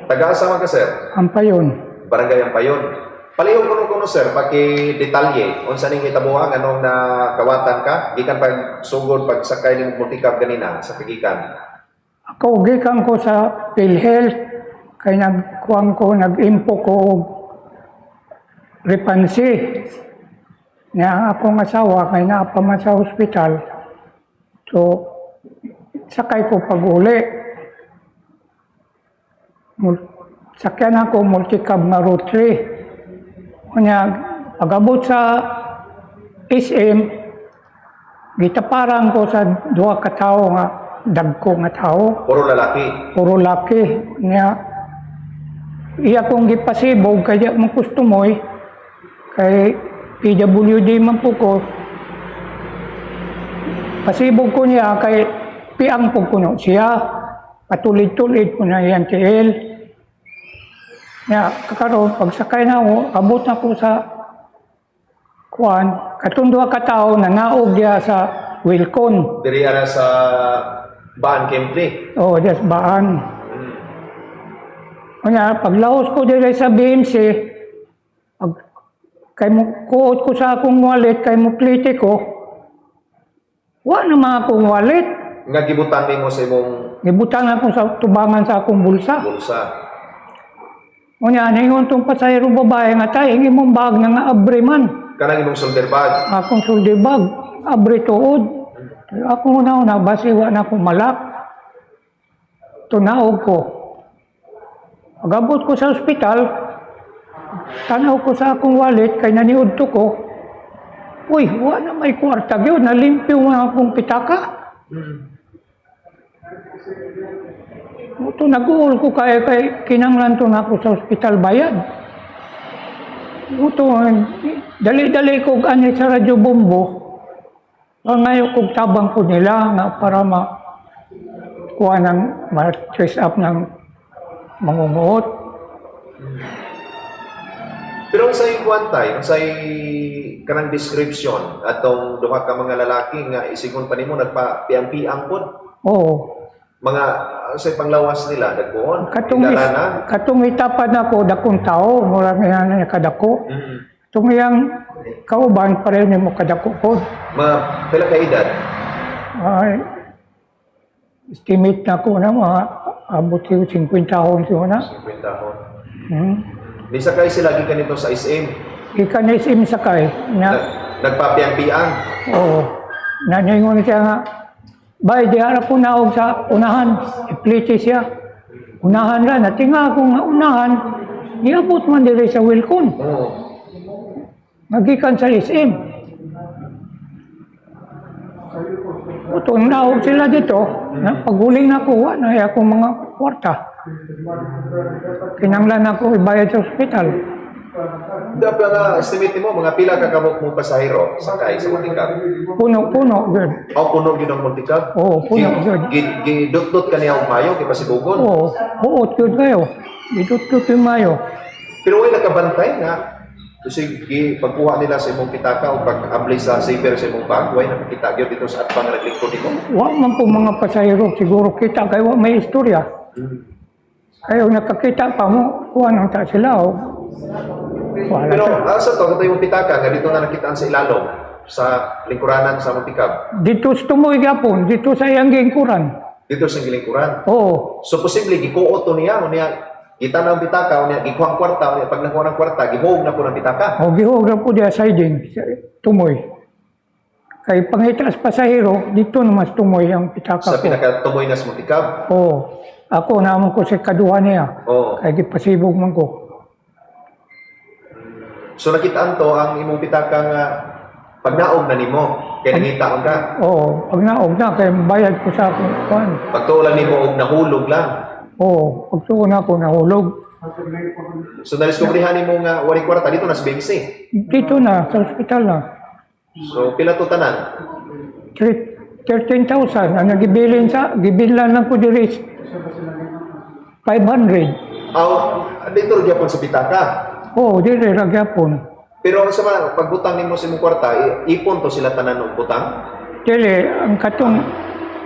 Taga-asa man ka, sir? Ampayon. Barangay Ampayon. Palihog kuno sir, paki-detalye, unsa ning hitabuang anong nakawatan ka, gikan pag sugod pag sakay ning multicab kanina sa pigikan. Ako, gikan ko sa PhilHealth, kay nagkuhan ko, nag-impo ko og repansi. Nga akong asawa, kay naapa man sa hospital. So, sakay ko pag-uli. Sakyan ako multicab nga route 3. Kanya, pag-abot sa SM, gitaparang ko sa duha ka tawo nga, dagko nga tao. Puro lalaki. Puro laki. Nga, iya kong gipasibog, kaya mong kustumoy, kay PWD man po ko, pasibog ko niya, kay piang po ko no siya, patulid-tulid ko na yan TL. Nga, kakaroon, pagsakay na ako, abot na ko sa kuan, katundwa ka tao na naog diya sa Wilcon. Diri ara sa Baan Kempli. Oh, des baan. Kanya, paglahos ko dire sa BMC, kay mo kuot ko sa akong wallet, kay mo plite ko, wa na mga akong wallet. Nga gibutan nimo sa imong Gibutan ako sa tubangan sa akong bulsa. bulsa. Kanya, ningon tong pasahero babae nga tayo, hingi mong bag na nga abre man. Kanang imong shoulder bag. Akong shoulder bag, abre tuod. Ako una, basi wa na akong malak. Tunaog ko. Pag-abot ko sa ospital, tanaw ko sa akong wallet, kay naniud to ko, uy, wa na may kwarta yun, nalimpyo nga akong pitaka. Ito, nag-uol ko kay kinanglan to na ako sa ospital bayad. Ito, dali-dali ko ani sa radyo bombo, ngayon kong tabang ko nila na para kuha ng ma-trace up ng mangunguot. Pero sa kwantay, sa kanang description atong duha ka mga lalaki nga isigon pa nimo nagpa-piang-piang pod. Oo. Mga sa panglawas nila dagkoon. Katong itapad ako, dakong tao, mula nga kadako. Itong iyang kauban, pareho niyo mo kadako po. Mga pila ka edad? Ay, estimate na ko na mga abot yung 50 taon siya na. 50 taon. Hmm. Bisa kayo sila gikan nito sa SM. Ika na isim sakay. Nagpapiang-piang. Oo. Naningon siya nga, bay, di harap ko naog sa unahan. Iplite siya. Unahan ra. Natinga ako nga unahan. Niabot man diri sa Wilcon. Oo. Magikan sa SM. Ito, naog sila dito. Paghuling na ko, na akong mga kwarta. Kinanglan ako ibayad sa ospital. Dapat nga estimate mo mga pila ka kamot mo pasahero sakay sa multicab. Puno, good. O puno gyud ang multicab? Oo, puno, good. Gidot-dot ka niya og mayo kay pasibugon. Oo, buot good kayo. Itut-tut yung mayo. Pero way nakabantay nga kasi pagkuha nila sa imong pitaka o pag-abli sa saver sa imong bag, way nakakita gyud dito sa atbang naglingkod nimo. Wa man po mga pasahero, siguro kita kayo may istorya. Kayo nakakita pa mo, kuha nang ta sila. Wala Pero siya. asa to yung pitaka nga dito na nakitaan sa ilalom sa lingkuranan sa multicab. Dito sa tumoy gapon, dito sa iyang gingkuran. Dito sa gilingkuran. Oo. So posible gikuot to niya kita na ang pitaka unya gikuha ang kwarta unya pag nakuha ng kwarta gihog na po ng pitaka. O gihog na po diya siding, tumoy. Kay pangitas pasahero, dito naman tumoy ang pitaka Sa ko. pinakatumoy na sa multicab. Oo. Ako naman ko sa kaduha niya. Oo. Kaya gipasibog man ko. So nakitaan to ang imong pitaka nga pag naog na nimo kay nangitaon ka. Oo. Pag naog na, kaya bayad ko sa akong kuhan. Pagtuulan nimo og nahulog lang. Oo. Pag tuon ako, nahulog. So na-discoveryhan nimo nga wali kwarta dito na sa BMC. Dito na, sa ospital na. So pila to tanan? 13,000. Ang gibilan lang ko diri 500. Aw, dito gyapon sa pitaka. Oo, diri ragyapon. Pero sa mga pagbutang nimo sa imong kwarta, ipon to sila tanan og butang. Dili, ang katong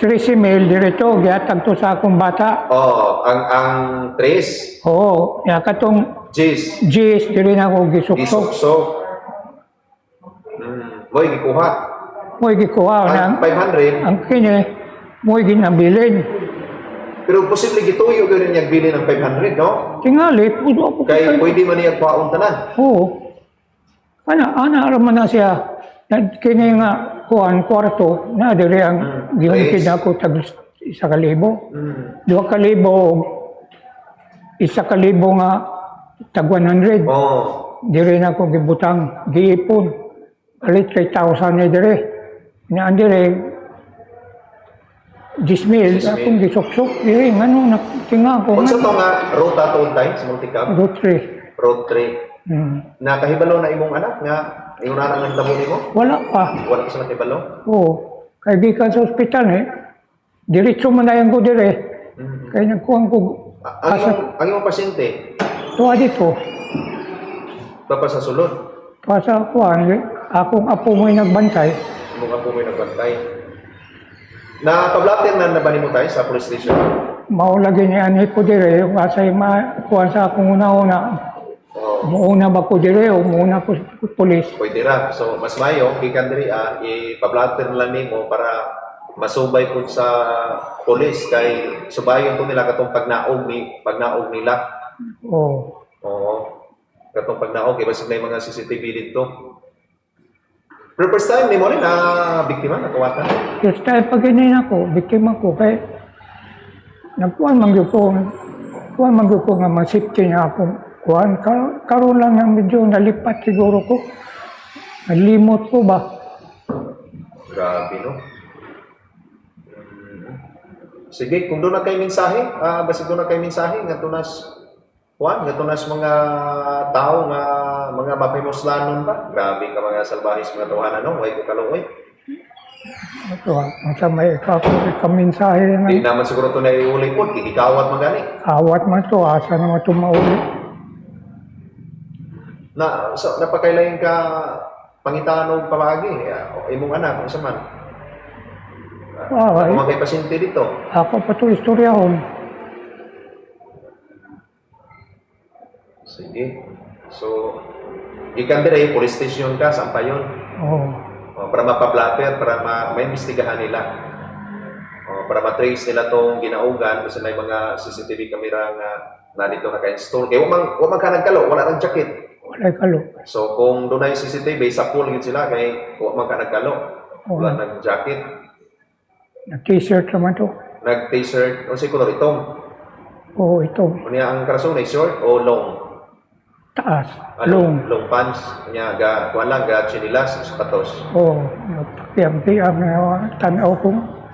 13 mil dirito gihatag to sa akong bata. Oh, ang Tres, Oo, ya katong Jis, GS diri na ako gisuksok. Isuksok. Boy, gikuha. Mo'y gikuha Ang na 500, ang kini mo'y ginabilin. pero posible gituyo ganun niyang bili ng 500, no? Tingali pudo ako Kay pwede man niya kwaon tanan. Oo. Ana raman na siya. Kini nga kuan kwarto na diri ang gihungkid ako tag 1,000. 2,000 og 1,000 nga tag 100. Oh. Diri na ako gibutang giipon. Alit 3,000 ni diri. Na diri 10,000 akong gisuksok diri ngano natinga ko Unsa nga to nga ruta to time sa Multicam? road 3. Road 3. Nakahibalo na imong anak nga ingon na ang tabo nimo? Wala pa. Wala pa sa nakahibalo? Oo. Kaya gikan sa ospital diretso man na yan ko dire. Kaya nagkuhan ko Ang imong pasyente tuwa dito. baba sa sulod. Tuwa sa kuhan. Akong apo mo'y nagbantay. Imong apo may nagbantay. Na pablatin na ba nimo tayo sa police station? Maulagi ni ani ko dire. Yung asay kuhan sa akong una-una. Oh, Muuna ba ko dire o muuna ko sa pulis. pwede ra. So mas mayo gikan diri ipablatin lang nimo para masubay pud sa police kay subayon po nila katong pagnaog nila. Oo. Oo. Katong pagnaog kay basig na yung mga CCTV dito. Pero first time nimo rin na biktima na kawatan. Just tayo pag inin ako, biktima ko. Kaya nagkuhan man ko nga masipti niya akong kuhan. Karoon lang ng medyo nalipat siguro ko. Nalimot ko ba? Grabe, no? Sige, kung doon na kayo mensahe, basig doon na kayo mensahe, nga tunas, nga tunas mga tao, nga mga mapimuslanon ba? Grabe ka mga salbahis, mga tawanan, no? Huwag ko kaluoy. Ito ang sa may kaminsahe Hindi nga. naman siguro ito na iuli po, kikikawat magani. Awat man to, asa naman ito mauli. Napakailayin ka pangitaan o pamagi, imong anak, kung saan man. Ay, Kung mga pasyente dito. ako pa ito istoryahon. Sige. So, ikan dire, police station ka, saan pa yun? Oo. Para mapablatter, para maimbestigahan nila. Para matrace nila tong ginaugan kasi may mga CCTV camera nga na dito naka-install. Kaya wag ka nagkalo, wala nang jacket. Walay kalo. So kung doon ay CCTV, sa pool gid sila kay wag ka nagkalo. Wala nang jacket. Nag-t-shirt naman to. Nag-t-shirt, o si color itong. Oo, ito. Unya ang karason ay short o long? Taas. Ano? Long. Long pants. Unya ga kuan lang ga chinilas, sapatos. Oo. Nagpakiam-piam na tanaw ko.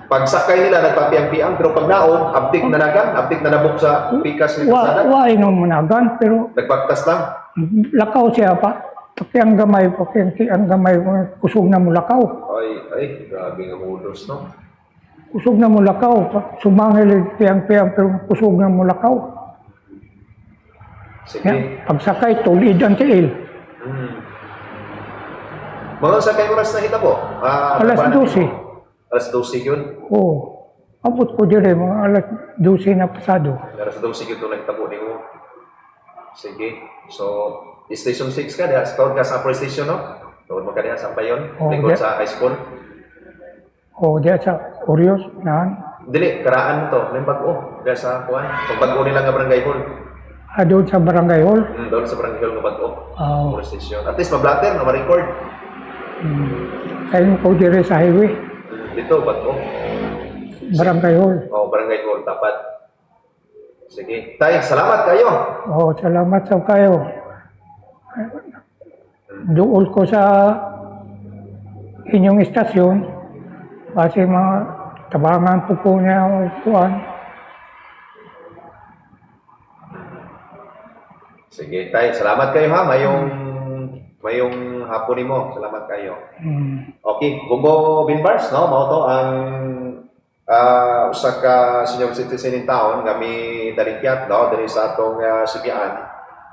Pag sakay nila, nagpapiang-piang, pero pag naog, abdik na nagan, abdik na nabuk sa pikas ni kasada. Wa inom managan, pero Nagbagtas lang. lakaw siya pa. Pakiang gamay, pakiang gamay, kusog na mo lakaw. Ay, grabe nga mudos, no? Kusog na mo lakaw. Sumangil, piang-piang, pero kusog na mo lakaw. Sige. Yan, pagsakay, tulid ang tiil. Mga sakay oras na hita po? Alas nagbanan 12. mo? Alas 12 yun? Oo. Abot ko dire, mga alas 12 na pasado. Alas 12 yun ito nagtabo ni mo. Sige. So, Station 6 ka, diha. Tawag ka sa police station, no? Tawag mo ka diha, saan pa yun? Oo, Lingkod diha. sa high school? Oo, diya sa Orios, naan. Dili, karaan to. May bago. Diha sa kuwan. Pag bago nila nga barangay hall. Doon sa Barangay Hall. Doon sa barangay hall nga bago. Oo. Police station. At least mablatter, na ma-record. Kayo ko dire sa highway. Dito, bago. Barangay Hall. Barangay hall, tapat. Sige. Tay, salamat kayo. Oo, salamat sa kayo. Duol ko sa inyong istasyon kasi mga tabangan po niya kuan. Sige, tay, salamat kayo ha. Mayong hapon nimo. Salamat kayo. Okay, Bugo Binbars, no? Mao to ang usa ka senior citizen in town kami dalikyat, no? Diri sa atong Sigian.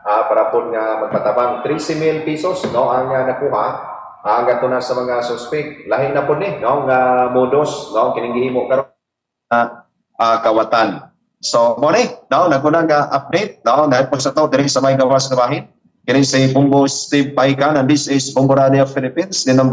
Para po nga magpatabang 13,000 pesos, no? Ang nakuha. Ang gato na sa mga suspect. Lahi na po ni, no? Nga modus, no? Kining gihimo karon. kawatan. So, mo ni, no, nagkunang update, no, dahil po sa to, diri sa may gawas na bahin. Kini si Bumbo Steve Paikan, and this is Bumbo Radio Philippines, the #1